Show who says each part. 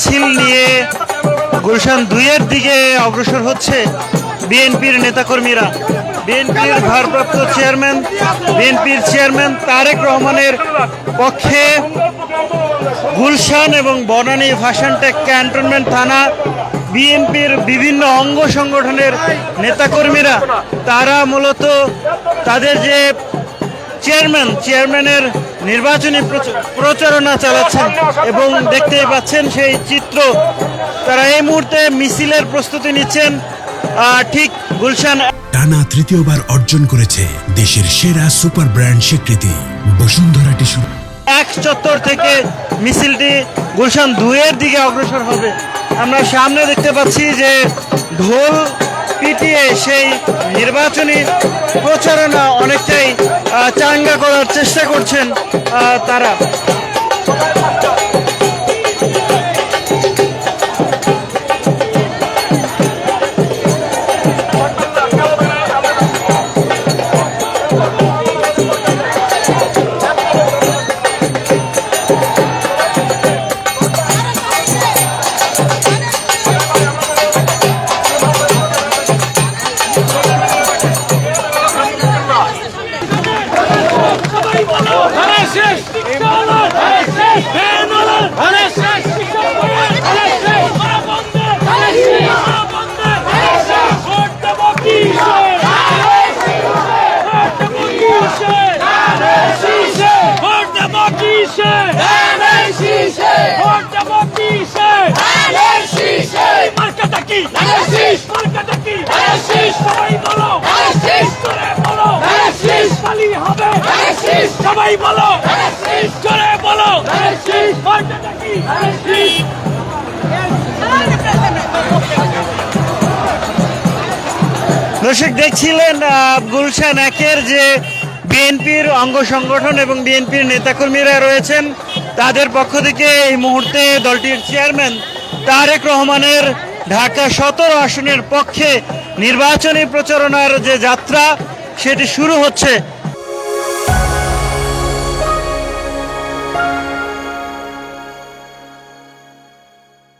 Speaker 1: মিছিল নিয়ে গুলশান 2-এর দিকে অগ্রসর হচ্ছে বিএনপির নেতাকর্মীরা। বিএনপির ভারপ্রাপ্ত চেয়ারম্যান, বিএনপির চেয়ারম্যান তারেক রহমানের পক্ষে গুলশান এবং বনানী ভাসানটেক ক্যান্টনমেন্ট থানা বিএনপির বিভিন্ন অঙ্গ সংগঠনের নেতাকর্মীরা তারা মূলত তাদের যে চেয়ারম্যানের নির্বাচনী প্রচারণা চালাচ্ছেন এবং দেখতেই পাচ্ছেন সেই চিত্র। তারা এই মুহূর্তে মিছিলের প্রস্তুতি নিচ্ছেন ঠিক গুলশান।
Speaker 2: টানা তৃতীয়বার অর্জন করেছে দেশের সেরা সুপার ব্র্যান্ড স্বীকৃতি বসুন্ধরা টিস্যু।
Speaker 1: এক চত্বর থেকে মিছিলটি গুলশান 2-এর দিকে অগ্রসর হবে। আমরা সামনে দেখতে পাচ্ছি যে ঢোল পিটিয়ে সেই নির্বাচনী প্রচারণা অনেকটাই চাঙ্গা করার চেষ্টা করছেন তারা।
Speaker 3: সবাই বলো জোরে বলো।
Speaker 1: দর্শক দেখছিলেন গুলশান 1-এর যে বিএনপির অঙ্গ সংগঠন এবং বিএনপির নেতাকর্মীরা রয়েছেন তাদের পক্ষ থেকে এই মুহূর্তে দলটির চেয়ারম্যান তারেক রহমানের ঢাকা 17 আসনের পক্ষে নির্বাচনী প্রচারণার যে যাত্রা সেটি শুরু হচ্ছে।